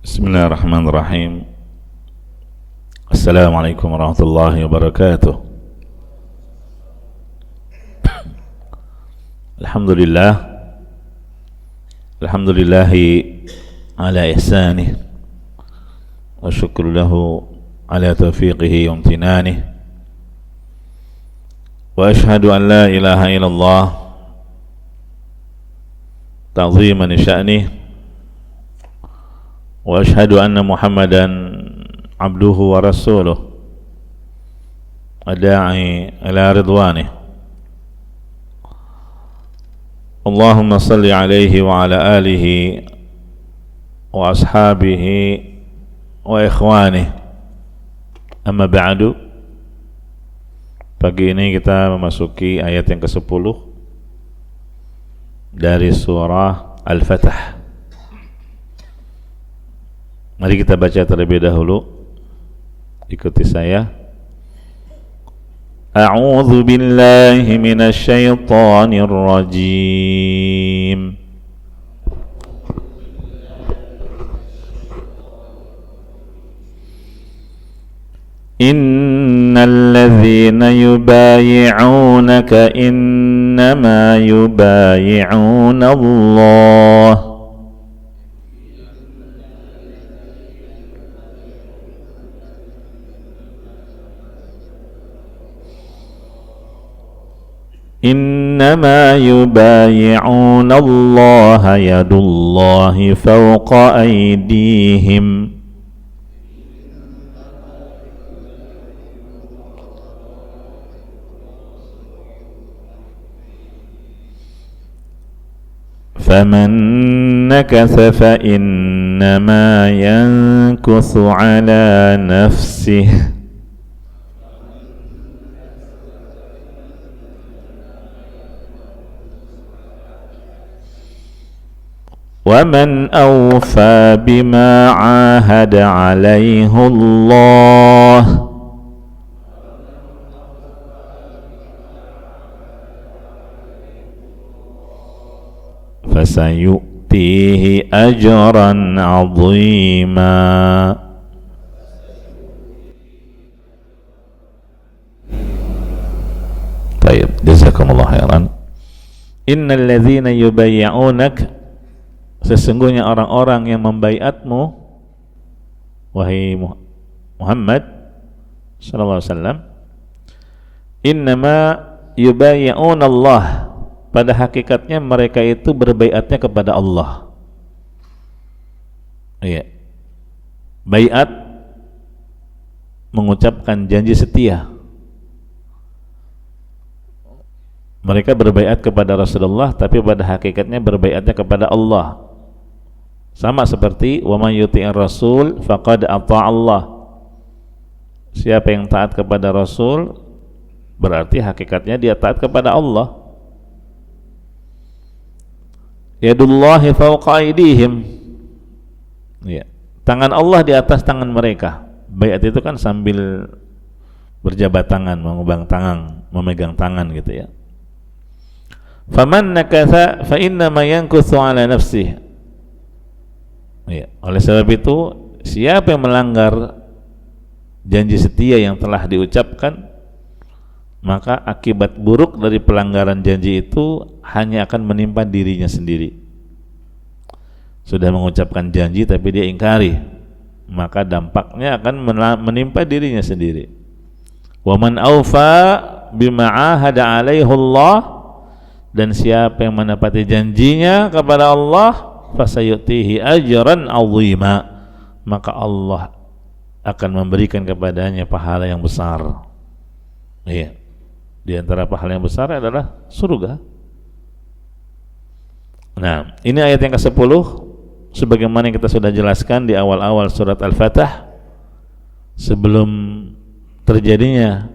Bismillahirrahmanirrahim. Assalamualaikum warahmatullahi wabarakatuh. Alhamdulillahi ala ihsanih wa syukru lahu ala taufiqihi wa amtinanih wa ashhadu an la ilaha illallah ta'ziman sya'nih wa ashhadu anna Muhammadan abduhu wa rasuluh ad-da'i ila ridwanih. Allahumma salli alaihi wa ala alihi wa ashabihi wa ikhwanih. Amma ba'du. Pagi ini kita memasuki ayat yang ke-10 dari surah Al-Fatah. Mari kita baca terlebih dahulu. Ikuti saya. A'udzu billahi minasy syaithanir rajim. Innal ladzina yubayyi'unaka innama yubayyi'una Allah. إنما يبايعون الله يد الله فوق أيديهم فمن نكث فإنما ينكث على نفسه ومن أوفى بما عاهد عليه الله فسيؤتيه أجرا عظيما. طيب جزاكم الله خيرا. إن الذين يبايعونك, sesungguhnya orang-orang yang membaiatmu wahai Muhammad sallallahu alaihi wasallam, innama yubayyi'una Allah, pada hakikatnya mereka itu berbaiatnya kepada Allah. Iya. Baiat mengucapkan janji setia. Mereka berbaiat kepada Rasulullah, tapi pada hakikatnya berbaiatnya kepada Allah. Sama seperti wa may yuti'ir rasul faqad ata'a Allah. Siapa yang taat kepada Rasul berarti hakikatnya dia taat kepada Allah. Yadullahi fawqa aydihim. Ya, tangan Allah di atas tangan mereka. Baiat itu kan sambil berjabat tangan, memegang tangan gitu ya. Faman nakatha fa inna ma yankuthu ala nafsihi. Ya, oleh sebab itu siapa yang melanggar janji setia yang telah diucapkan, maka akibat buruk dari pelanggaran janji itu hanya akan menimpa dirinya sendiri. Sudah mengucapkan janji tapi dia ingkari, maka dampaknya akan menimpa dirinya sendiri. Wa man aufa bima ahada alaihi Allah, dan siapa yang menepati janjinya kepada Allah, fasayutihi ajran azima, maka Allah akan memberikan kepadanya pahala yang besar. Iya. Di antara pahala yang besar adalah surga. Nah, ini ayat yang ke-10 sebagaimana yang kita sudah jelaskan di awal-awal surat Al-Fatah, sebelum terjadinya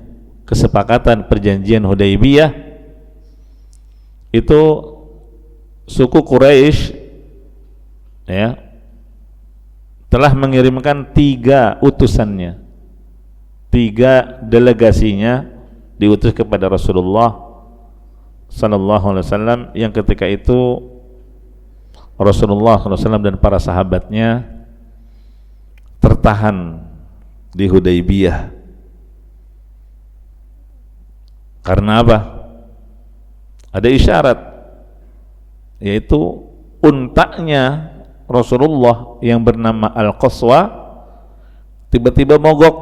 kesepakatan perjanjian Hudaybiyah, itu suku Quraisy ya telah mengirimkan 3 utusannya, 3 delegasinya diutus kepada Rasulullah sallallahu alaihi wasallam, yang ketika itu Rasulullah sallallahu alaihi wasallam dan para sahabatnya tertahan di Hudaybiyah. Karena apa? Ada isyarat, yaitu untanya Rasulullah yang bernama Al-Qaswa tiba-tiba mogok,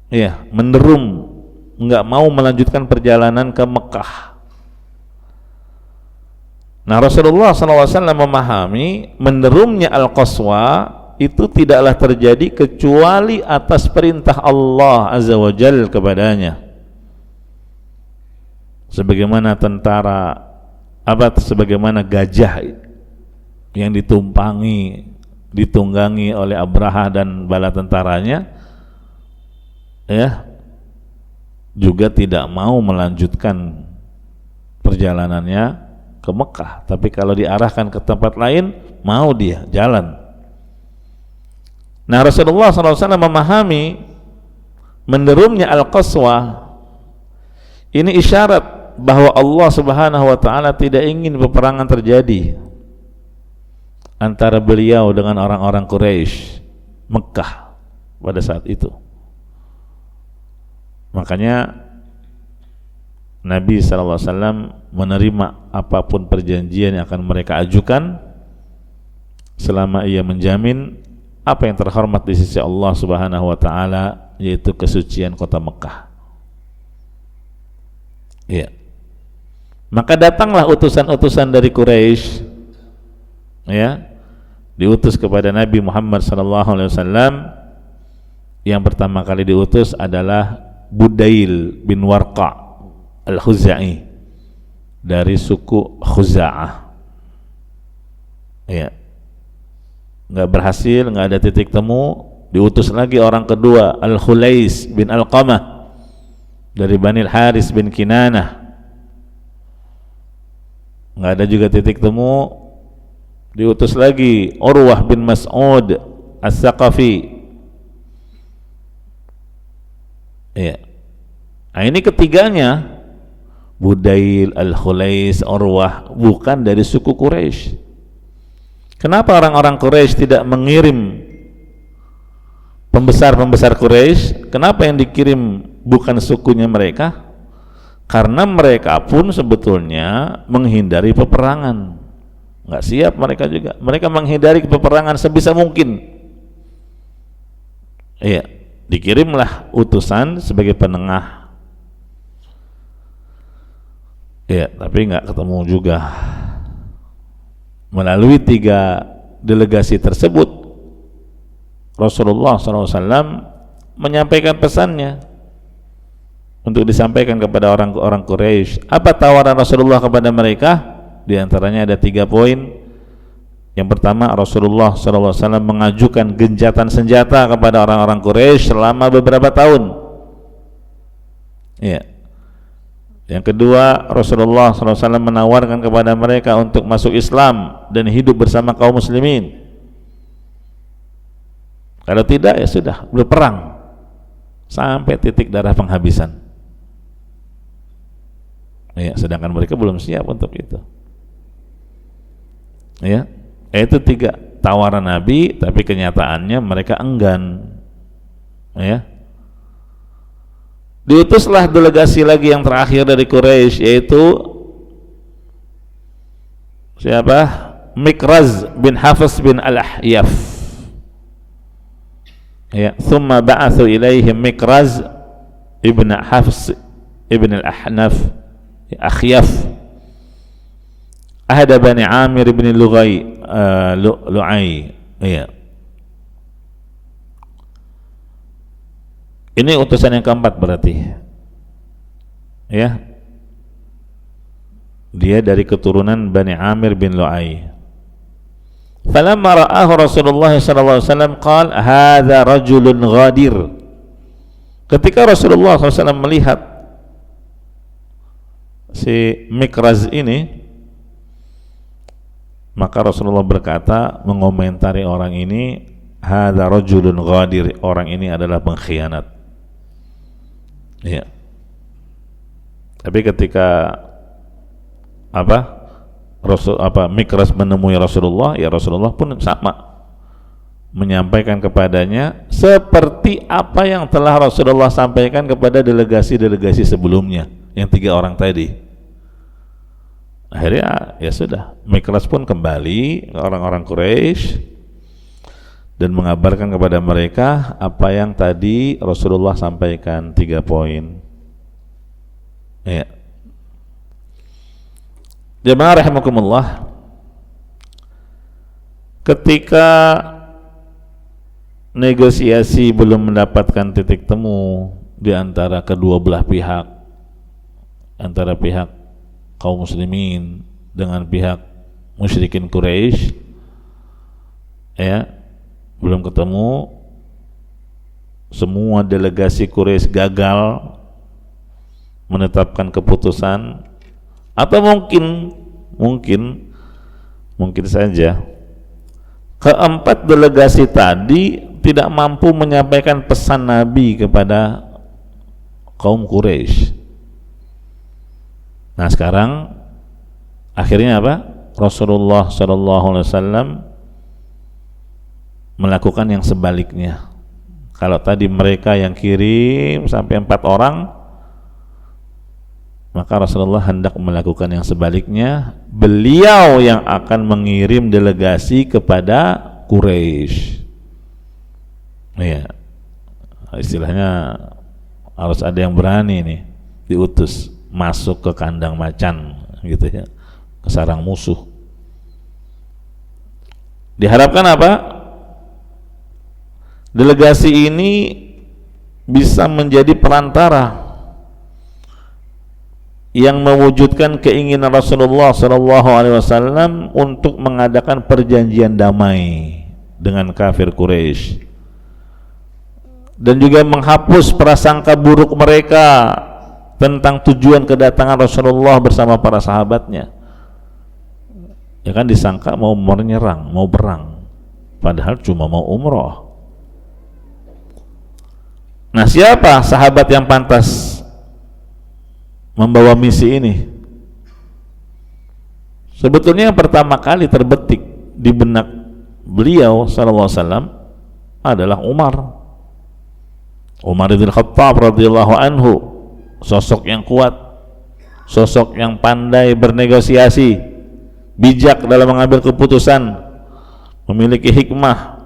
ya, menderum, nggak mau melanjutkan perjalanan ke Mekah. Nah, Rasulullah SAW memahami menderumnya Al-Qaswa itu tidaklah terjadi kecuali atas perintah Allah Azza wa Jalla kepadanya. Sebagaimana sebagaimana gajah yang ditunggangi oleh Abraha dan bala tentaranya, ya, juga tidak mau melanjutkan perjalanannya ke Mekah, tapi kalau diarahkan ke tempat lain mau dia jalan. Nah, Rasulullah SAW memahami menderumnya Al-Qaswa ini isyarat bahwa Allah Subhanahu wa taala tidak ingin peperangan terjadi antara beliau dengan orang-orang Quraisy Mekah pada saat itu. Makanya Nabi SAW menerima apapun perjanjian yang akan mereka ajukan selama ia menjamin apa yang terhormat di sisi Allah Subhanahu wa taala, yaitu kesucian kota Mekah. Iya. Maka datanglah utusan-utusan dari Quraisy, ya, diutus kepada Nabi Muhammad SAW. Yang pertama kali diutus adalah Budail bin Warqa Al-Khuzai dari suku Khuza'ah. Ya, nggak berhasil, nggak ada titik temu. Diutus lagi orang kedua, Al-Khulais bin Al-Qamah dari Bani Al-Haris bin Kinanah. Nggak ada juga titik temu. Diutus lagi Urwah bin Mas'ud As-Saqafi. Ya. Nah, ini ketiganya, Budail, Al-Khulais, Urwah, bukan dari suku Quraisy. Kenapa orang-orang Quraisy tidak mengirim pembesar-pembesar Quraisy? Kenapa yang dikirim bukan sukunya mereka? Karena mereka pun sebetulnya menghindari peperangan. Nggak siap mereka juga. Mereka menghindari peperangan sebisa mungkin. Iya, dikirimlah utusan sebagai penengah. Iya, tapi nggak ketemu juga. Melalui 3 delegasi tersebut, Rasulullah SAW menyampaikan pesannya untuk disampaikan kepada orang-orang Quraisy. Apa tawaran Rasulullah kepada mereka? Di antaranya ada 3 poin. Yang pertama, Rasulullah SAW mengajukan gencatan senjata kepada orang-orang Quraisy selama beberapa tahun. Ya. Yang kedua, Rasulullah SAW menawarkan kepada mereka untuk masuk Islam dan hidup bersama kaum muslimin. Kalau tidak, ya sudah, berperang sampai titik darah penghabisan. Ya, sedangkan mereka belum siap untuk itu. Ya, itu 3 tawaran Nabi, tapi kenyataannya mereka enggan. Ya, diutuslah delegasi lagi yang terakhir dari Quraisy, yaitu siapa? Mikraz bin Hafiz bin Al-Ahyaf. Ya, thumma ba'athu ilaihim Mikraz ibn Hafiz ibn Al-Ahnaf Akhyaf ahada Bani Amir ibn Lu'ay. Ya. Ini utusan yang keempat berarti. Ya. Dia dari keturunan Bani Amir bin Lu'ay. Falamma ra'ahu Rasulullah sallallahu alaihi wasallam qala hadza rajulun ghadir. Ketika Rasulullah SAW melihat si Mikraz ini, maka Rasulullah berkata, mengomentari orang ini, hadza rajulun ghadir, orang ini adalah pengkhianat. Ya. Tapi ketika Mikraz menemui Rasulullah, ya Rasulullah pun sama menyampaikan kepadanya seperti apa yang telah Rasulullah sampaikan kepada delegasi-delegasi sebelumnya, yang 3 orang tadi. Akhirnya ya sudah, Miklas pun kembali ke orang-orang Quraisy dan mengabarkan kepada mereka apa yang tadi Rasulullah sampaikan, 3 poin. Ya. Jemaah rahimakumullah, ketika negosiasi belum mendapatkan titik temu di antara kedua belah pihak, antara pihak kaum muslimin dengan pihak musyrikin Quraisy, ya, belum ketemu, semua delegasi Quraisy gagal menetapkan keputusan, atau mungkin saja keempat delegasi tadi tidak mampu menyampaikan pesan Nabi kepada kaum Quraisy. Nah, sekarang akhirnya apa? Rasulullah SAW melakukan yang sebaliknya. Kalau tadi mereka yang kirim sampai 4 orang, maka Rasulullah hendak melakukan yang sebaliknya. Beliau yang akan mengirim delegasi kepada Quraisy. Ya, istilahnya harus ada yang berani nih diutus masuk ke kandang macan, gitu ya, ke sarang musuh. Diharapkan apa? Delegasi ini bisa menjadi perantara yang mewujudkan keinginan Rasulullah SAW untuk mengadakan perjanjian damai dengan kafir Quraisy, dan juga menghapus prasangka buruk mereka tentang tujuan kedatangan Rasulullah bersama para sahabatnya. Ya kan, disangka mau menyerang, mau perang, padahal cuma mau umroh. Nah, siapa sahabat yang pantas membawa misi ini? Sebetulnya yang pertama kali terbetik di benak beliau SAW adalah Umar bin Khattab radhiyallahu anhu, sosok yang kuat, sosok yang pandai bernegosiasi, bijak dalam mengambil keputusan, memiliki hikmah,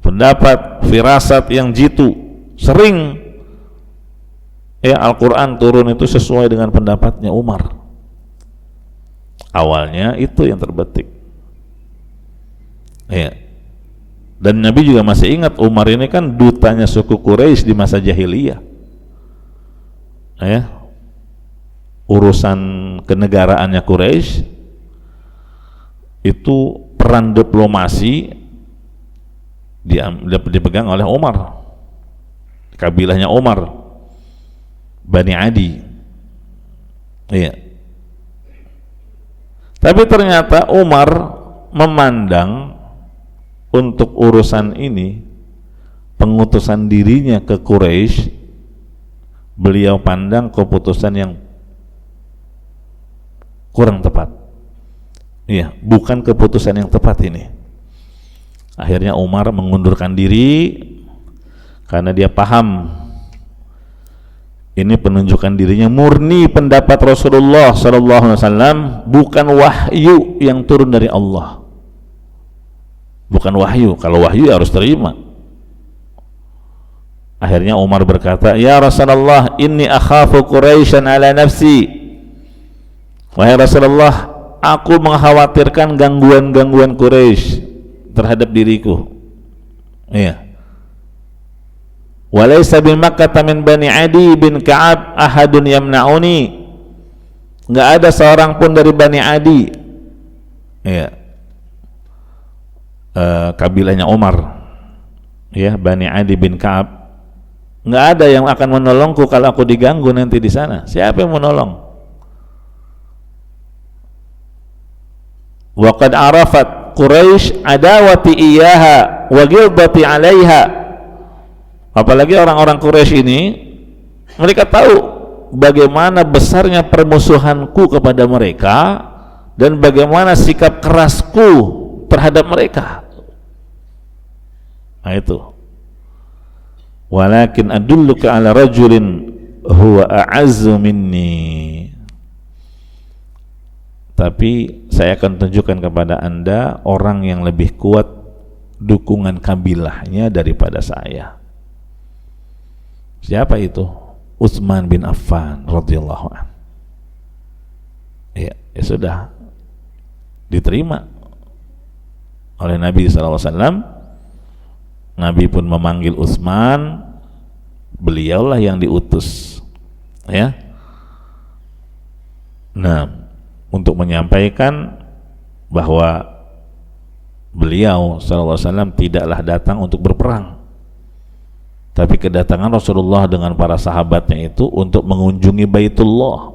pendapat, firasat yang jitu. Sering ya Al-Quran turun itu sesuai dengan pendapatnya Umar. Awalnya itu yang terbetik ya. Dan Nabi juga masih ingat, Umar ini kan dutanya suku Quraisy di masa jahiliyah ya. Urusan kenegaraannya Quraisy itu, peran diplomasi dipegang oleh Umar, kabilahnya Umar, Bani Adi. Iya. Tapi ternyata Umar memandang untuk urusan ini, pengutusan dirinya ke Quraisy, beliau pandang keputusan yang kurang tepat. Iya, bukan keputusan yang tepat ini. Akhirnya Umar mengundurkan diri karena dia paham ini penunjukan dirinya murni pendapat Rasulullah SAW, bukan wahyu yang turun dari Allah. Bukan wahyu. Kalau wahyu ya harus terima. Akhirnya Umar berkata, "Ya Rasulullah, inni akhafu Quraisyan ala nafsi." Wahai Rasulullah, aku mengkhawatirkan gangguan-gangguan Quraisy terhadap diriku. Iya. Walaysa bil Makkah min Bani Adi bin Ka'ab ahadun yamna'uni. Enggak ada seorang pun dari Bani Adi. Iya. Kabilahnya Umar. Ya, Bani Adi bin Ka'ab. Enggak ada yang akan menolongku kalau aku diganggu nanti di sana. Siapa yang menolong? Wa qad arafat Quraisy adawati iyyaha wa ghilbati 'alaiha. Apalagi orang-orang Quraisy ini, mereka tahu bagaimana besarnya permusuhanku kepada mereka dan bagaimana sikap kerasku terhadap mereka. Nah itu. Walakin adulluka ala rajulin huwa a'azzu minni. Tapi saya akan tunjukkan kepada Anda orang yang lebih kuat dukungan kabilahnya daripada saya. Siapa itu? Utsman bin Affan radhiyallahu anhu. Ya sudah diterima oleh Nabi SAW. Nabi pun memanggil Utsman, beliaulah yang diutus, ya. Nah, untuk menyampaikan bahwa beliau SAW tidaklah datang untuk berperang, tapi kedatangan Rasulullah dengan para sahabatnya itu untuk mengunjungi Baitullah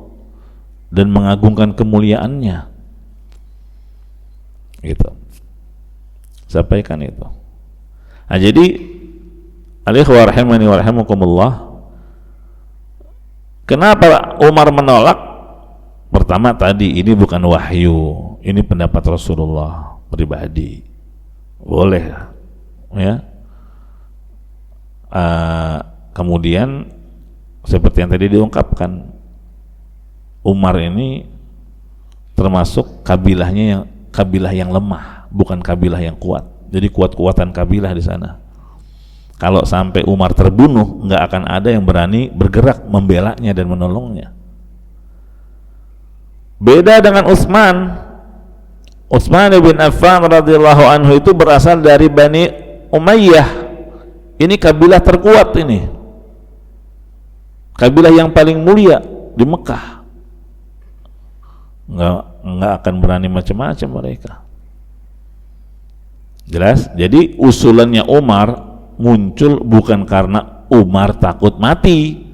dan mengagungkan kemuliaannya, gitu. Sampaikan itu. Nah, jadi alikhwa rahimani wa rahimakumullah, kenapa Umar menolak? Pertama tadi, ini bukan wahyu, ini pendapat Rasulullah pribadi, boleh ya. Kemudian seperti yang tadi diungkapkan, Umar ini termasuk kabilah yang lemah, bukan kabilah yang kuat. Jadi kuat-kuatan kabilah di sana. Kalau sampai Umar terbunuh, nggak akan ada yang berani bergerak membelanya dan menolongnya. Beda dengan Utsman. Utsman bin Affan radhiyallahu anhu itu berasal dari Bani Umayyah. Ini kabilah terkuat ini. Kabilah yang paling mulia di Mekah. Nggak akan berani macam-macam mereka. Jelas? Jadi usulannya Umar muncul bukan karena Umar takut mati,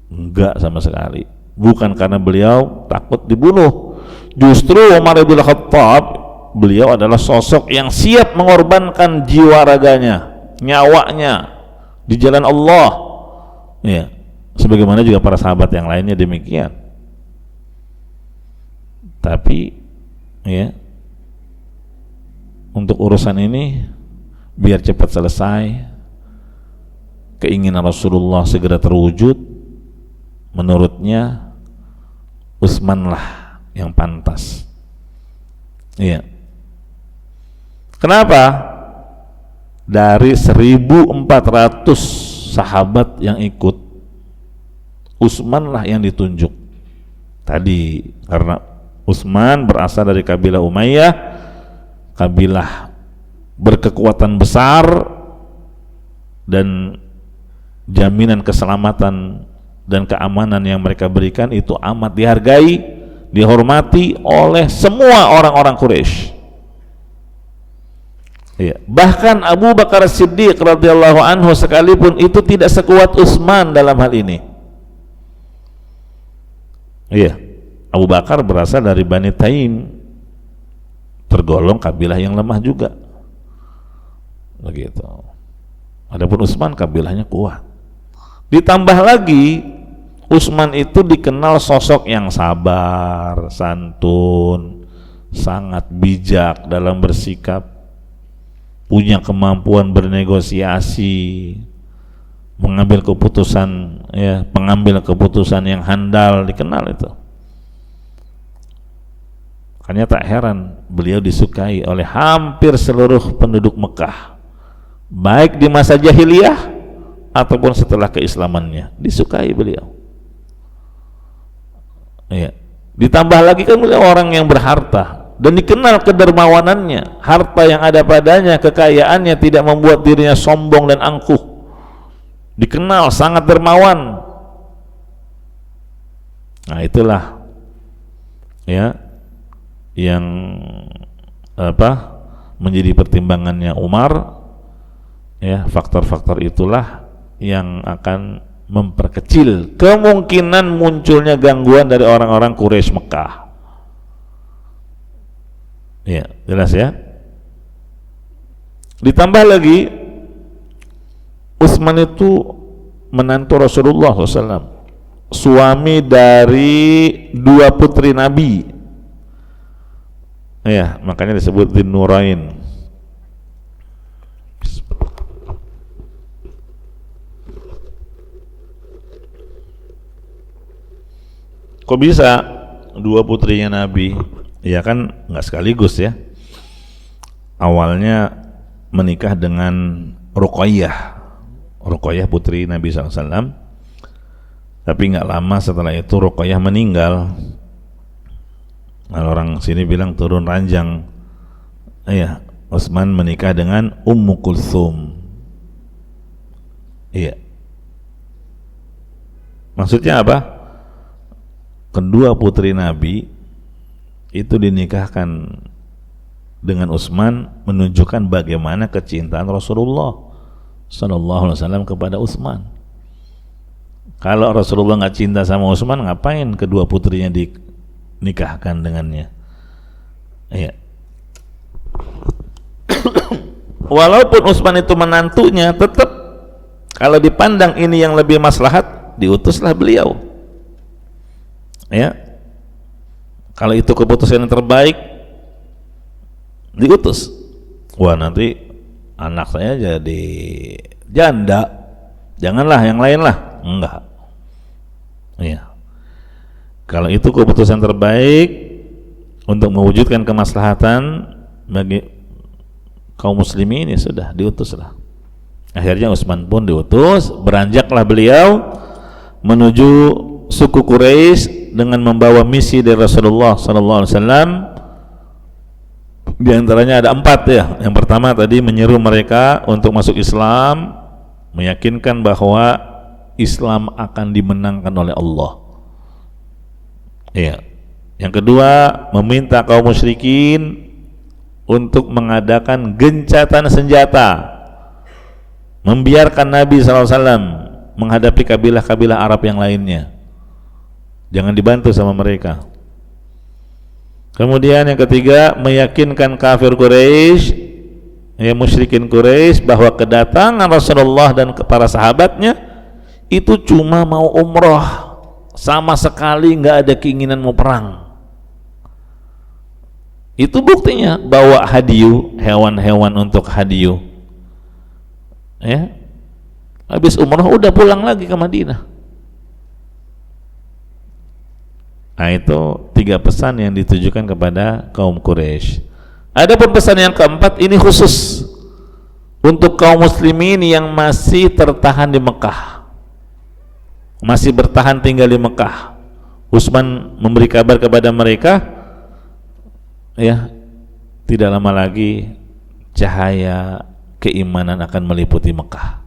enggak sama sekali, bukan karena beliau takut dibunuh. Justru Umar bin Khattab, beliau adalah sosok yang siap mengorbankan jiwa raganya, nyawanya di jalan Allah, ya, sebagaimana juga para sahabat yang lainnya demikian. Tapi ya, untuk urusan ini biar cepat selesai, keinginan Rasulullah segera terwujud, menurutnya Utsman lah yang pantas. Iya. Kenapa? Dari 1.400 sahabat yang ikut, Utsman lah yang ditunjuk. Tadi karena Utsman berasal dari kabilah Umayyah, kabilah berkekuatan besar, dan jaminan keselamatan dan keamanan yang mereka berikan itu amat dihargai, dihormati oleh semua orang-orang Quraisy. Ya. Bahkan Abu Bakar Siddiq radhiyallahu anhu sekalipun itu tidak sekuat Utsman dalam hal ini. Iya, Abu Bakar berasal dari Bani Taim, tergolong kabilah yang lemah juga, begitu. Adapun Utsman kabilahnya kuat. Ditambah lagi Utsman itu dikenal sosok yang sabar, santun, sangat bijak dalam bersikap, punya kemampuan bernegosiasi, mengambil keputusan, ya, pengambil keputusan yang handal, dikenal itu. Makanya tak heran beliau disukai oleh hampir seluruh penduduk Mekah, baik di masa jahiliyah ataupun setelah keislamannya, disukai beliau. Ya. Ditambah lagi kan beliau orang yang berharta dan dikenal kedermawanannya, harta yang ada padanya, kekayaannya tidak membuat dirinya sombong dan angkuh, dikenal sangat dermawan. Nah itulah ya yang menjadi pertimbangannya Umar, ya, faktor-faktor itulah yang akan memperkecil kemungkinan munculnya gangguan dari orang-orang Quraisy Mekah. Ya, jelas ya. Ditambah lagi Utsman itu menantu Rasulullah SAW, suami dari 2 putri Nabi. Ya, makanya disebut Dzun Nurain. Kok bisa dua putrinya Nabi? Ya kan nggak sekaligus ya. Awalnya menikah dengan Ruqayyah putri Nabi SAW, tapi nggak lama setelah itu Ruqayyah meninggal. Nah, orang sini bilang turun ranjang. Iya, Utsman menikah dengan Ummu Kulthum. Iya. Maksudnya apa? Kedua putri Nabi itu dinikahkan dengan Utsman, menunjukkan bagaimana kecintaan Rasulullah Sallallahu Alaihi Wasallam kepada Utsman. Kalau Rasulullah nggak cinta sama Utsman, ngapain kedua putrinya dinikahkan dengannya? Iya. Walaupun Utsman itu menantunya, tetap kalau dipandang ini yang lebih maslahat, diutuslah beliau. Ya, kalau itu keputusan yang terbaik, diutus. Wah, nanti anak saya jadi janda, janganlah yang lain lah. Enggak. Ya, kalau itu keputusan terbaik untuk mewujudkan kemaslahatan bagi kaum muslimin, ya sudah, diutuslah. Akhirnya Utsman pun diutus, beranjaklah beliau menuju suku Quraisy dengan membawa misi dari Rasulullah Sallallahu Alaihi Wasallam. Di antaranya ada 4 ya. Yang pertama tadi menyeru mereka untuk masuk Islam, meyakinkan bahwa Islam akan dimenangkan oleh Allah. Iya. Yang kedua, meminta kaum musyrikin untuk mengadakan gencatan senjata, membiarkan Nabi SAW menghadapi kabilah-kabilah Arab yang lainnya, jangan dibantu sama mereka. Kemudian yang ketiga, meyakinkan kafir Quraisy, ya musyrikin Quraisy, bahwa kedatangan Rasulullah dan para sahabatnya itu cuma mau umroh, sama sekali nggak ada keinginan mau perang. Itu buktinya bawa hadiyu, hewan-hewan untuk hadiyu. Ya, habis umrah udah pulang lagi ke Madinah. Nah, itu 3 pesan yang ditujukan kepada kaum Quraisy. Adapun pesan yang keempat, ini khusus untuk kaum muslimin yang masih tertahan di Mekah, masih bertahan tinggal di Mekah. Utsman memberi kabar kepada mereka, ya, tidak lama lagi cahaya keimanan akan meliputi Mekah.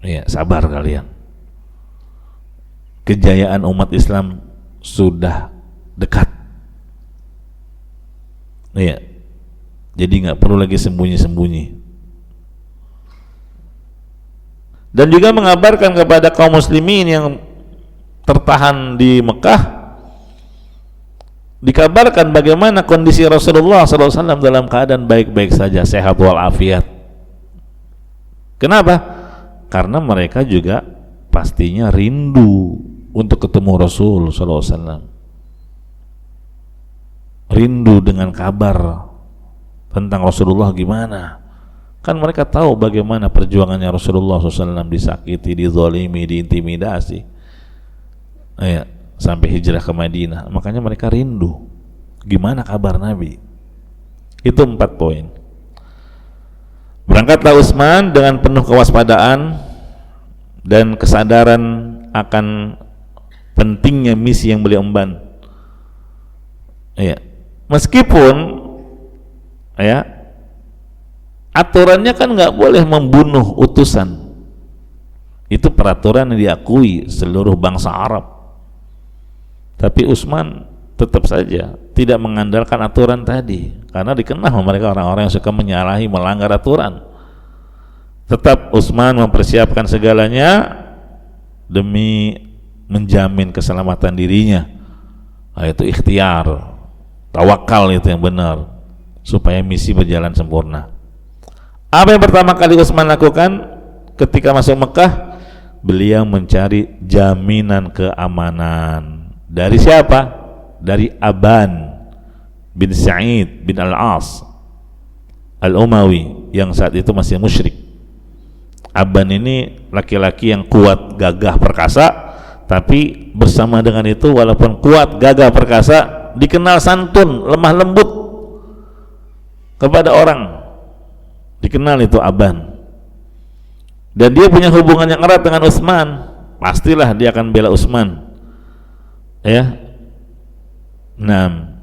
Ya, sabar kalian. Kejayaan umat Islam sudah dekat. Ya, jadi nggak perlu lagi sembunyi-sembunyi. Dan juga mengabarkan kepada kaum muslimin yang tertahan di Mekah, dikabarkan bagaimana kondisi Rasulullah SAW dalam keadaan baik-baik saja, sehat walafiat. Kenapa? Karena mereka juga pastinya rindu untuk ketemu Rasul SAW, rindu dengan kabar tentang Rasulullah gimana. Kan mereka tahu bagaimana perjuangannya Rasulullah SAW, disakiti, dizalimi, diintimidasi, ya, sampai hijrah ke Madinah. Makanya mereka rindu gimana kabar Nabi. Itu 4 poin. Berangkatlah Utsman dengan penuh kewaspadaan dan kesadaran akan pentingnya misi yang beliau emban. Ya, meskipun ya aturannya kan nggak boleh membunuh utusan, itu peraturan yang diakui seluruh bangsa Arab. Tapi Utsman tetap saja tidak mengandalkan aturan tadi, karena dikenal mereka orang-orang yang suka menyalahi, melanggar aturan. Tetap Utsman mempersiapkan segalanya demi menjamin keselamatan dirinya. Nah, itu ikhtiar, tawakal, itu yang benar, supaya misi berjalan sempurna. Apa yang pertama kali Utsman lakukan ketika masuk Mekah? Beliau mencari jaminan keamanan. Dari siapa? Dari Aban bin Sa'id bin Al-As Al-Umawi yang saat itu masih musyrik. Aban ini laki-laki yang kuat, gagah, perkasa, tapi bersama dengan itu walaupun kuat, gagah perkasa, dikenal santun, lemah lembut kepada orang, dikenal itu Aban. Dan dia punya hubungan yang erat dengan Utsman, pastilah dia akan bela Utsman, ya. Nah,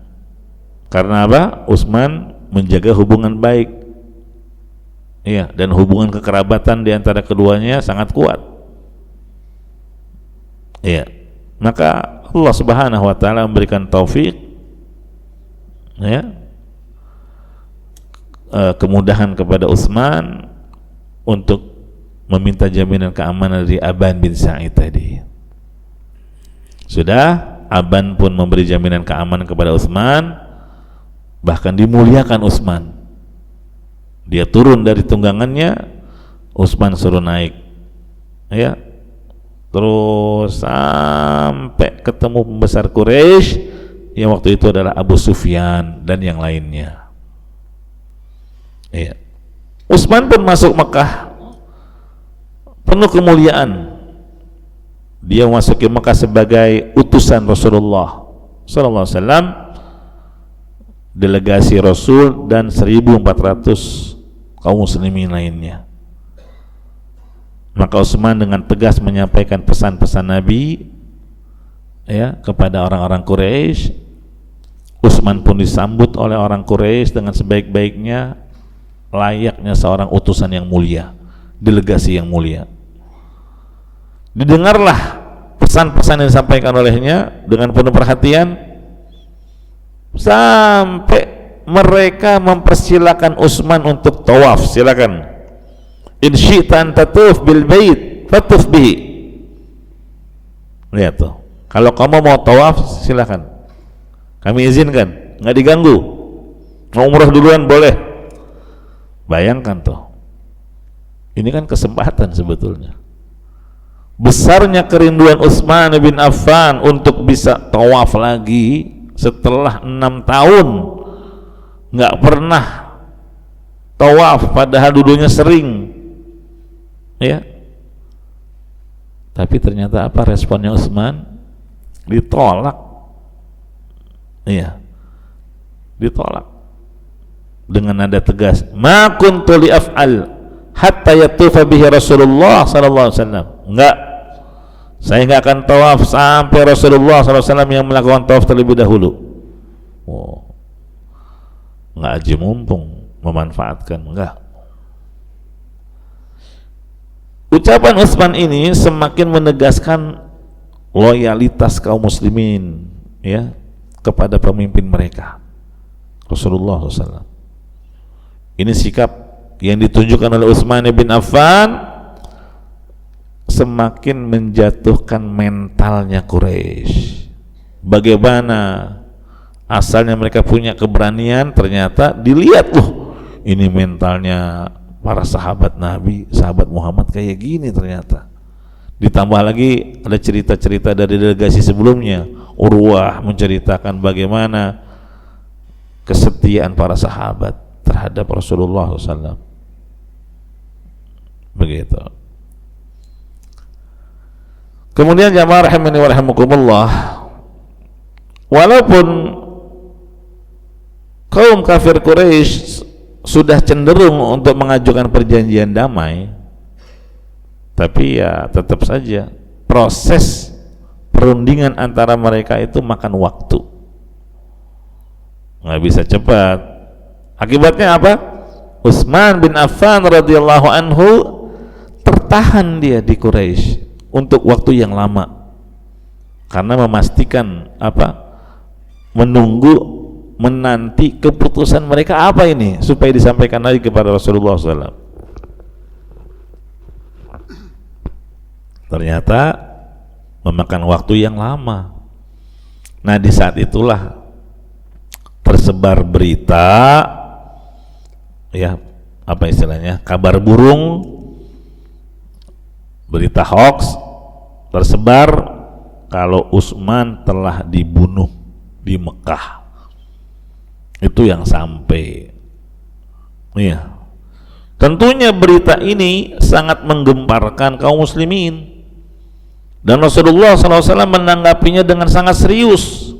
karena apa? Utsman menjaga hubungan baik, ya, dan hubungan kekerabatan di antara keduanya sangat kuat, ya. Maka Allah Subhanahu wa taala memberikan taufik, ya, kemudahan kepada Utsman untuk meminta jaminan keamanan dari Aban bin Sa'id tadi. Sudah, Aban pun memberi jaminan keamanan kepada Utsman, bahkan dimuliakan Utsman. Dia turun dari tunggangannya, Utsman suruh naik, ya, terus sampai ketemu pembesar Quraisy yang waktu itu adalah Abu Sufyan dan yang lainnya. Ya. Utsman pun masuk Mekah penuh kemuliaan. Dia memasuki Mekah sebagai utusan Rasulullah sallallahu alaihi wasallam, delegasi Rasul dan 1.400 kaum muslimin lainnya. Maka Utsman dengan tegas menyampaikan pesan-pesan Nabi, ya, kepada orang-orang Quraisy. Utsman pun disambut oleh orang Quraisy dengan sebaik-baiknya, layaknya seorang utusan yang mulia, delegasi yang mulia. Didengarlah pesan-pesan yang disampaikan olehnya dengan penuh perhatian, sampai mereka mempersilakan Utsman untuk tawaf. Silakan, in syi'ta an tatuf bil bait fatuf bihi. Lihat tuh, kalau kamu mau tawaf silakan, kami izinkan, nggak diganggu. Mau umrah duluan boleh. Bayangkan tuh, ini kan kesempatan sebetulnya. Besarnya kerinduan Utsman bin Affan untuk bisa tawaf lagi setelah 6 tahun nggak pernah tawaf, padahal dulunya sering, ya. Tapi ternyata apa responnya Utsman? Ditolak, iya, ditolak dengan nada tegas. Ma kuntu li af'al hatta yatufa bihi Rasulullah sallallahu alaihi wasallam. Enggak, saya enggak akan tawaf sampai Rasulullah sallallahu alaihi wasallam yang melakukan tawaf terlebih dahulu. Oh, enggak aji mumpung memanfaatkan, enggak. Ucapan Utsman ini semakin menegaskan loyalitas kaum muslimin, ya, kepada pemimpin mereka, Rasulullah SAW. Ini sikap yang ditunjukkan oleh Utsman bin Affan semakin menjatuhkan mentalnya Quraisy. Bagaimana asalnya mereka punya keberanian, ternyata dilihat, loh, ini mentalnya para sahabat Nabi, sahabat Muhammad kayak gini ternyata. Ditambah lagi ada cerita-cerita dari delegasi sebelumnya. Urwah menceritakan bagaimana kesetiaan para sahabat terhadap Rasulullah SAW. Begitu. Kemudian jamaah rahimani wa rahimakumullah, walaupun kaum kafir Quraisy sudah cenderung untuk mengajukan perjanjian damai, tapi ya tetap saja proses perundingan antara mereka itu makan waktu, nggak bisa cepat. Akibatnya apa? Utsman bin Affan radhiyallahu anhu tertahan dia di Quraisy untuk waktu yang lama karena memastikan apa? Menanti keputusan mereka apa ini supaya disampaikan lagi kepada Rasulullah SAW. Ternyata memakan waktu yang lama. Nah, di saat itulah tersebar berita, ya, apa istilahnya, kabar burung, berita hoax tersebar kalau Utsman telah dibunuh di Mekah. Itu yang sampai, ya. Tentunya berita ini sangat menggemparkan kaum muslimin. Dan Rasulullah SAW menanggapinya dengan sangat serius.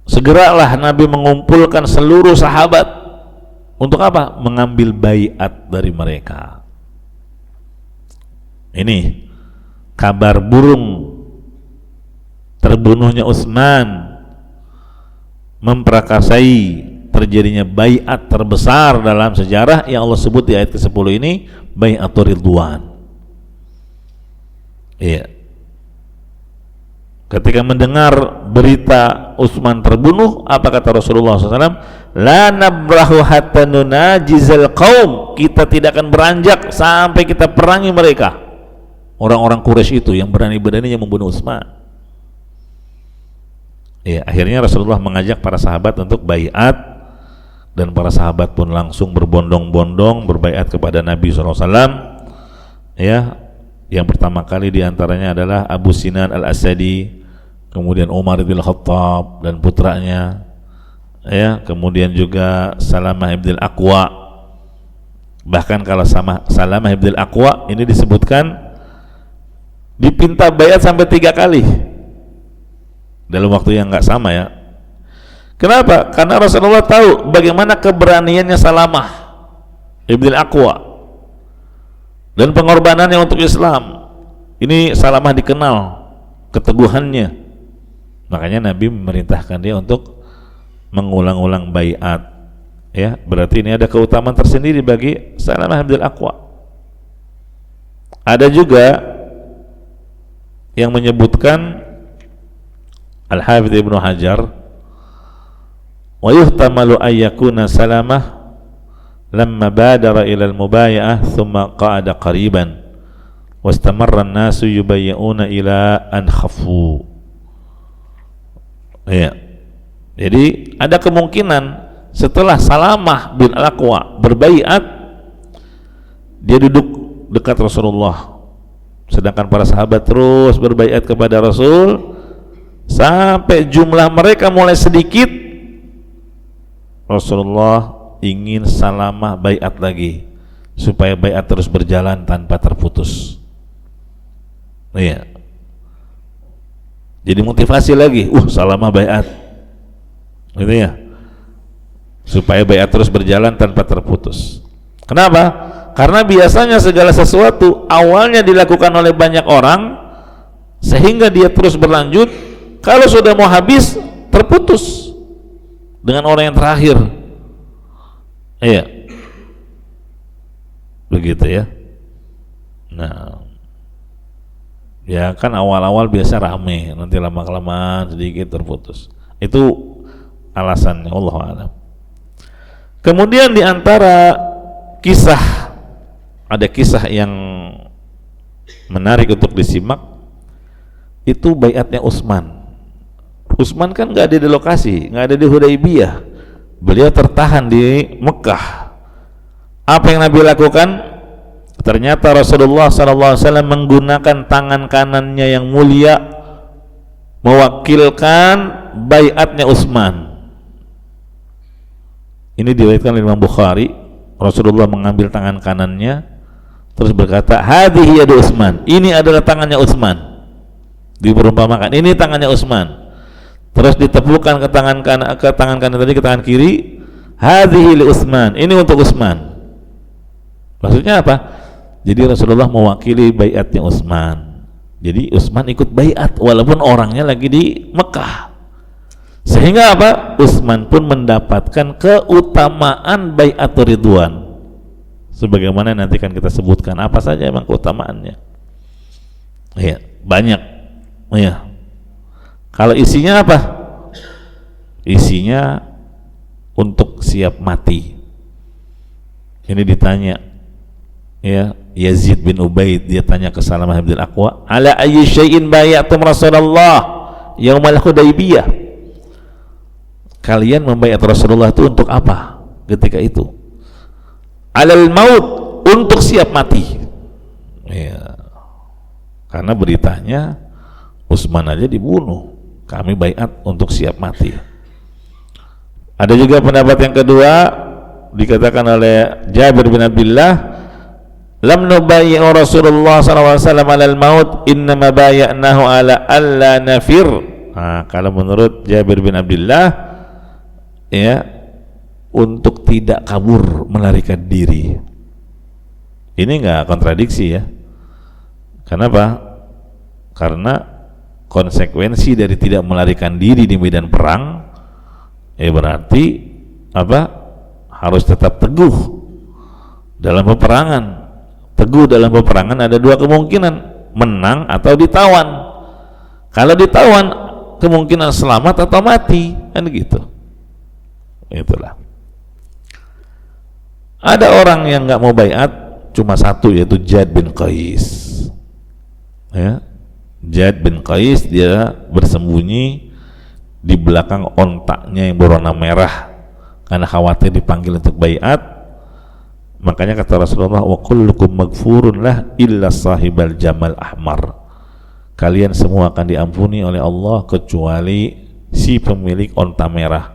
Segeralah Nabi mengumpulkan seluruh sahabat. Untuk apa? Mengambil baiat dari mereka. Ini kabar burung terbunuhnya Utsman memprakarsai terjadinya baiat terbesar dalam sejarah yang Allah sebut di ayat ke-10 ini, baiatur ridwan. Iya. Ketika mendengar berita Utsman terbunuh, apa kata Rasulullah SAW? La nabrahu hatta nunajizal qaum. Kita tidak akan beranjak sampai kita perangi mereka. Orang-orang Quraisy itu yang berani-beraninya membunuh Utsman. Ya, akhirnya Rasulullah mengajak para sahabat untuk baiat, dan para sahabat pun langsung berbondong-bondong berbaiat kepada Nabi SAW. Ya, yang pertama kali diantaranya adalah Abu Sinan Al-Asadi, kemudian Umar bin Khattab dan putranya, ya, kemudian juga Salamah ibn Al-Aqwa. Bahkan kalau sama Salamah ibn Al-Aqwa ini disebutkan dipinta baiat sampai 3 kali dalam waktu yang nggak sama, ya. Kenapa? Karena Rasulullah tahu bagaimana keberaniannya Salamah ibn Al-Aqwa dan pengorbanannya untuk Islam. Ini Salamah dikenal keteguhannya, makanya Nabi memerintahkan dia untuk mengulang-ulang baiat. Ya, berarti ini ada keutamaan tersendiri bagi Salamah ibn Al-Aqwa. Ada juga yang menyebutkan Al-Hafidz Ibnu Hajar, wa yuhtamalu ayyakuna Salamah lamma badara ila al-mubaya'ah thumma qa'ada qariban wastamarra an-nasu yubayyi'una ila an khafu. Ya. Jadi ada kemungkinan setelah Salamah bin Al-Aqwa berbaiat, dia duduk dekat Rasulullah, sedangkan para sahabat terus berbaiat kepada Rasul sampai jumlah mereka mulai sedikit. Rasulullah ingin Salamah baiat lagi supaya baiat terus berjalan tanpa terputus. Iya. Jadi motivasi lagi, Salamah baiat, gitu ya, supaya baiat terus berjalan tanpa terputus. Kenapa? Karena biasanya segala sesuatu awalnya dilakukan oleh banyak orang sehingga dia terus berlanjut, kalau sudah mau habis terputus dengan orang yang terakhir. Iya, begitu ya. Nah, ya kan awal-awal biasa rame, nanti lama-kelamaan sedikit terputus. Itu alasannya, wallahu a'lam. Kemudian di antara kisah, ada kisah yang menarik untuk disimak, itu baiatnya Utsman. Utsman kan nggak ada di lokasi, nggak ada di Hudaybiyah, beliau tertahan di Mekah. Apa yang Nabi lakukan? Ternyata Rasulullah SAW menggunakan tangan kanannya yang mulia mewakilkan baiatnya Utsman. Ini diriwayatkan oleh Imam Bukhari. Rasulullah mengambil tangan kanannya terus berkata, hadhihi yadu Utsman, ini adalah tangannya Utsman. Diperumpamakan, ini tangannya Utsman. Terus ditepukan ke tangan kanan tadi, ke tangan kiri, hadhihi li Utsman, ini untuk Utsman. Maksudnya apa? Jadi Rasulullah mewakili baiatnya Utsman. Jadi Utsman ikut baiat walaupun orangnya lagi di Mekah. Sehingga apa? Utsman pun mendapatkan keutamaan baiatur ridwan. Sebagaimana nanti kan kita sebutkan apa saja emang keutamaannya. Iya, banyak. Iya. Kalau isinya apa? Isinya untuk siap mati. Ini ditanya, ya, Yazid bin Ubaid, dia tanya ke Salamah bin Al-Aqwa, ala ayyi syai'in bay'atum Rasulullah yaumal Hudaybiyah? Kalian membaiat Rasulullah itu untuk apa ketika itu? Alal maut, untuk siap mati. Ya. Karena beritanya Utsman aja dibunuh, kami baiat untuk siap mati. Ada juga pendapat yang kedua, dikatakan oleh Jabir bin Abdullah, lam nubayyi'u Rasulullah sallallahu alaihi wasallam 'alal maut, innama bayya'nahu 'ala alla nafir. Nah, kalau menurut Jabir bin Abdullah, ya, untuk tidak kabur, melarikan diri. Ini enggak kontradiksi ya. Kenapa? Karena konsekuensi dari tidak melarikan diri di medan perang, berarti apa? Harus tetap teguh dalam peperangan. Teguh dalam peperangan ada dua kemungkinan, menang atau ditawan. Kalau ditawan, kemungkinan selamat atau mati, kan gitu. Itulah. Ada orang yang nggak mau baiat cuma satu, yaitu Jad bin Qais. Ya, Jad bin Qais, dia bersembunyi di belakang ontaknya yang berwarna merah karena khawatir dipanggil untuk baiat. Makanya kata Rasulullah, wa kullukum maghfurun lah illa sahibal jamal ahmar. Kalian semua akan diampuni oleh Allah kecuali si pemilik onta merah.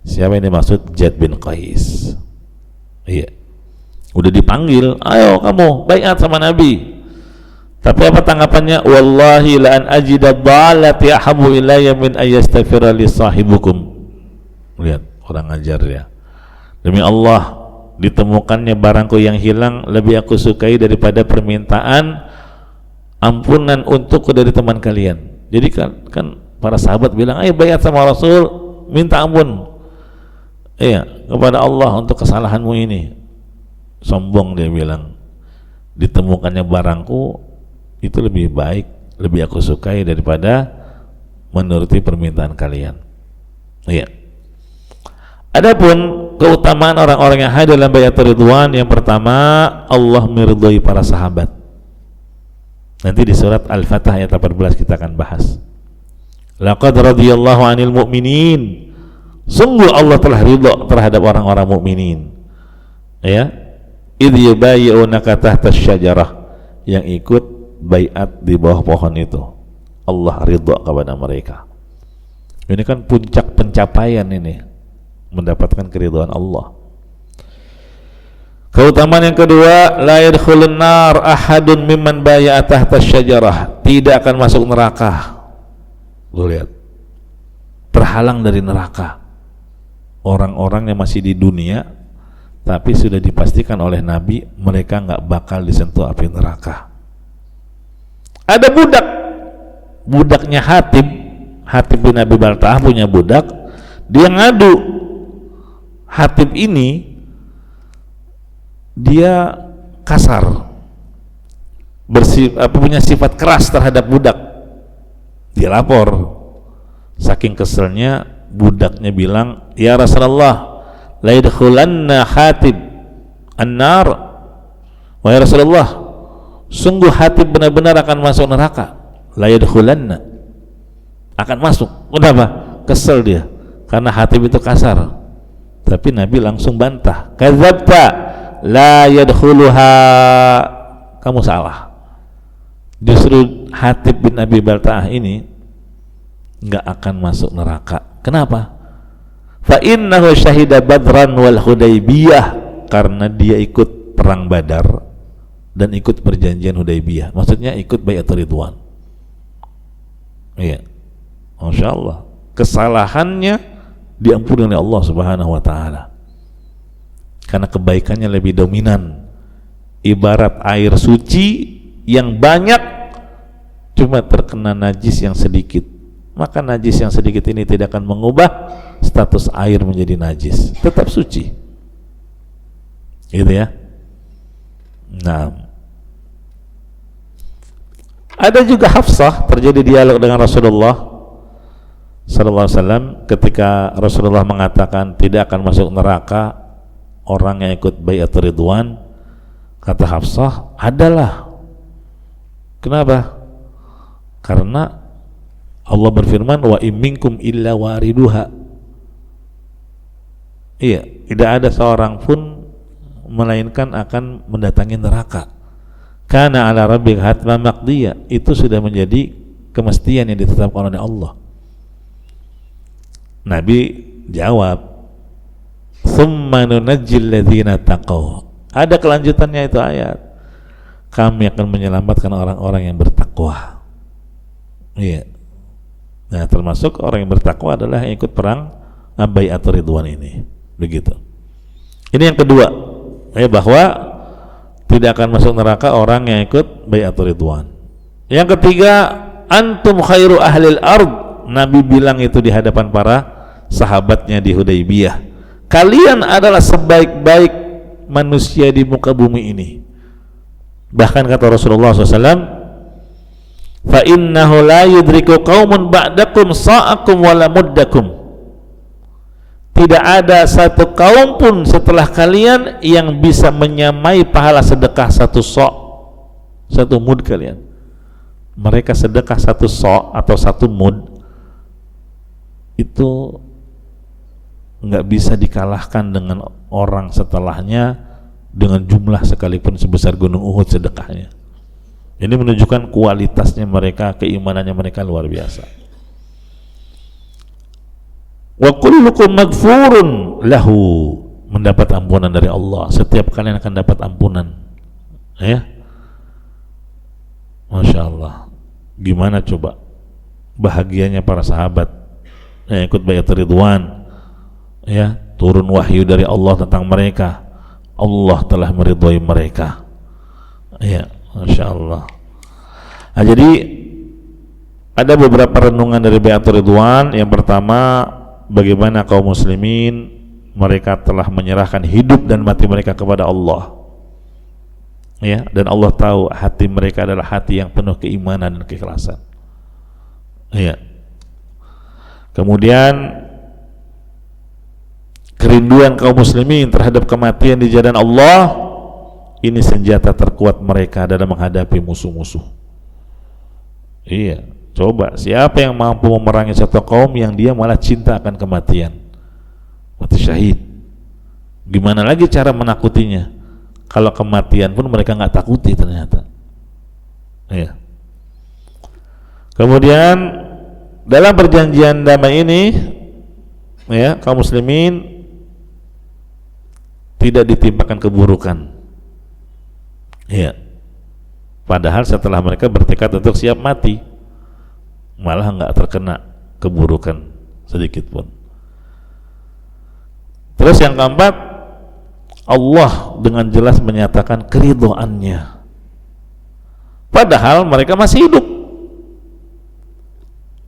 Siapa yang dimaksud? Jad bin Qais. Iya, udah dipanggil, ayo kamu baiat sama Nabi. Tapi apa tanggapannya? Wallahi la an ajida dhalati ahabu ilayya min ayastaghfira li sahibukum. Lihat, orang ajar ya. Demi Allah, ditemukannya barangku yang hilang lebih aku sukai daripada permintaan ampunan untukku dari teman kalian. Jadi kan para sahabat bilang, ayo baiat sama Rasul, minta ampun, iya, kepada Allah untuk kesalahanmu ini. Sombong dia bilang, ditemukannya barangku itu lebih baik, lebih aku sukai daripada menuruti permintaan kalian. Iya. Adapun keutamaan orang-orang yang hadir dalam baiatul ridwan, yang pertama, Allah meridhai para sahabat. Nanti di surat Al-Fatah ayat 18 kita akan bahas. Laqad radhiyallahu 'anil mu'minin. Sungguh Allah telah ridha terhadap orang-orang mukminin. Ya. Idh yubayyi'unaka tahta asy-syajarah, yang ikut baiat di bawah pohon itu, Allah ridha kepada mereka. Ini kan puncak pencapaian ini, mendapatkan keridhaan Allah. Keutamaan yang kedua, la yadkhulun nar ahadun mimman bai'a tahta asy-syajarah, tidak akan masuk neraka. Lu lihat, terhalang dari neraka orang-orang yang masih di dunia, tapi sudah dipastikan oleh Nabi mereka nggak bakal disentuh api neraka. Ada budaknya Hatib bin Abi Balta'ah punya budak, dia ngadu. Hatib ini dia kasar, punya sifat keras terhadap budak. Dia lapor, saking keselnya budaknya bilang, ya Rasulullah, la yadkhulanna Hatib an-nar. Wahai Rasulullah, sungguh Hatib benar-benar akan masuk neraka. La yadkhulanna, akan masuk. Kenapa? Kesel dia karena Hatib itu kasar. Tapi Nabi langsung bantah, kadzabta, la yadkhuluha, kamu salah. Justru Hatib bin Abi Balta'ah ini nggak akan masuk neraka. Kenapa? Fa innahu syahida Badran wal Hudaybiyah, karena dia ikut perang Badar dan ikut perjanjian Hudaybiyah. Maksudnya ikut baiatul ridwan. Iya, Masya Allah, kesalahannya diampuni oleh Allah Subhanahu wa ta'ala karena kebaikannya lebih dominan. Ibarat air suci yang banyak cuma terkena najis yang sedikit, maka najis yang sedikit ini tidak akan mengubah status air menjadi najis, tetap suci, gitu ya. Nah, ada juga Hafsah, terjadi dialog dengan Rasulullah sallallahu alaihi wasallam ketika Rasulullah mengatakan tidak akan masuk neraka orang yang ikut baiatul ridwan. Kata Hafsah, adalah. Kenapa? Karena Allah berfirman, wa in minkum illa wariduha. Iya, tidak ada seorang pun melainkan akan mendatangi neraka. Kana ala rabbika hatman maqdiya, itu sudah menjadi kemestian yang ditetapkan oleh Allah. Nabi jawab, tsumma nunajjil ladzina taqaw. Ada kelanjutannya itu ayat. kami akan menyelamatkan orang-orang yang bertakwa. Iya. Nah, termasuk orang yang bertakwa adalah yang ikut perang Bai'atur Ridwan ini. Begitu. Ini yang kedua, bahwa tidak akan masuk neraka orang yang ikut Bai'atur Ridwan. Yang ketiga, antum khairu ahlil ard. Nabi bilang itu di hadapan para sahabatnya di Hudaybiyah. Kalian adalah sebaik-baik manusia di muka bumi ini. Bahkan kata Rasulullah SAW, fa innahu la yudriku qaumun ba'dakum sa'akum wala muddakum. Tidak ada satu kaum pun setelah kalian yang bisa menyamai pahala sedekah satu sok, satu mud kalian. Mereka sedekah satu sok atau satu mud itu nggak bisa dikalahkan dengan orang setelahnya dengan jumlah sekalipun sebesar gunung Uhud sedekahnya. Ini menunjukkan kualitasnya mereka, keimanannya mereka luar biasa. Wa kullukum maghfurun lahu, mendapat ampunan dari Allah. Setiap kalian akan dapat ampunan. Ya, Masya Allah. Gimana coba bahagianya para sahabat yang ikut Bai'atur Ridwan, ya, turun wahyu dari Allah tentang mereka. Allah telah meridhai mereka. Ya, Masya Allah. Nah, jadi ada beberapa renungan dari Bai'atur Ridwan. Yang pertama, bagaimana kaum muslimin mereka telah menyerahkan hidup dan mati mereka kepada Allah. Ya, dan Allah tahu hati mereka adalah hati yang penuh keimanan dan keikhlasan. Ya. Kemudian kerinduan kaum muslimin terhadap kematian di jalan Allah, ini senjata terkuat mereka dalam menghadapi musuh-musuh. Iya, coba siapa yang mampu memerangi satu kaum yang dia malah cinta akan kematian, mati syahid. Gimana lagi cara menakutinya? Kalau kematian pun mereka nggak takuti ternyata. Iya. Kemudian dalam perjanjian damai ini, ya, kaum muslimin tidak ditimpakan keburukan. Ya. Padahal setelah mereka bertekad untuk siap mati, malah nggak terkena keburukan sedikit pun. Terus yang keempat, Allah dengan jelas menyatakan keridhoannya. Padahal mereka masih hidup.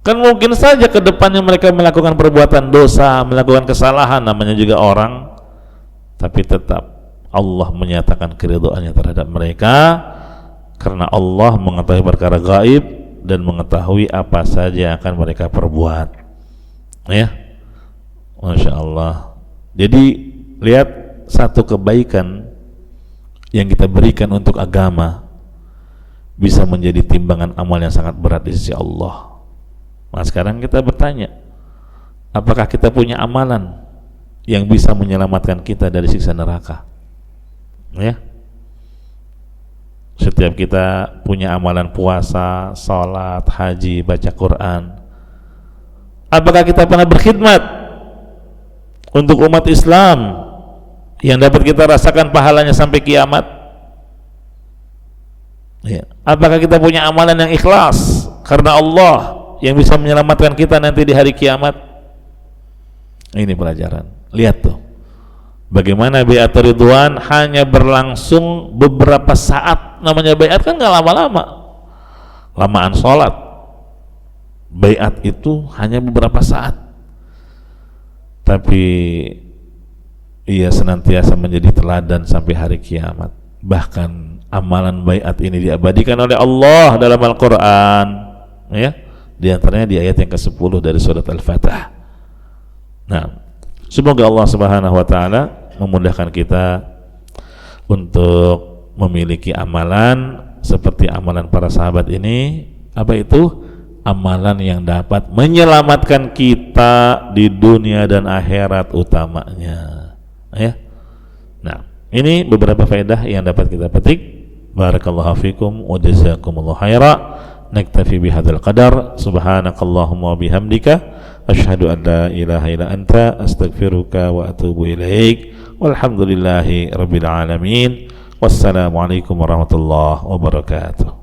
Kan mungkin saja ke depannya mereka melakukan perbuatan dosa, melakukan kesalahan, namanya juga orang. Tapi tetap Allah menyatakan keridhoannya terhadap mereka, karena Allah mengetahui perkara gaib dan mengetahui apa saja yang akan mereka perbuat. Ya, Masya Allah. Jadi lihat, satu kebaikan yang kita berikan untuk agama bisa menjadi timbangan amal yang sangat berat di sisi Allah. Nah, sekarang kita bertanya, apakah kita punya amalan yang bisa menyelamatkan kita dari siksa neraka? Ya, setiap kita punya amalan puasa, salat, haji, baca Quran. Apakah kita pernah berkhidmat untuk umat Islam yang dapat kita rasakan pahalanya sampai kiamat? Ya. Apakah kita punya amalan yang ikhlas karena Allah yang bisa menyelamatkan kita nanti di hari kiamat? Ini pelajaran. Lihat tuh, bagaimana Bai'atur Ridwan hanya berlangsung beberapa saat. Namanya bai'at kan gak lama-lama, lamaan sholat. Bai'at itu hanya beberapa saat, tapi ia senantiasa menjadi teladan sampai hari kiamat. Bahkan amalan bai'at ini diabadikan oleh Allah dalam Al-Quran, ya, di antaranya di ayat yang ke-10 dari surat Al-Fatah. Nah, semoga Allah Subhanahu wa taala memudahkan kita untuk memiliki amalan seperti amalan para sahabat ini. Apa itu? Amalan yang dapat menyelamatkan kita di dunia dan akhirat utamanya. Ya. Nah, ini beberapa faedah yang dapat kita petik. Barakallahu fikum wa jazakumullahu khaira. Naktafi bihadzal qadar. Subhanakallahumma wa bihamdika asyhadu an la ilaha illa anta astaghfiruka wa atubu ilaik. Walhamdulillahi rabbil alamin. Wassalamualaikum warahmatullahi wabarakatuh.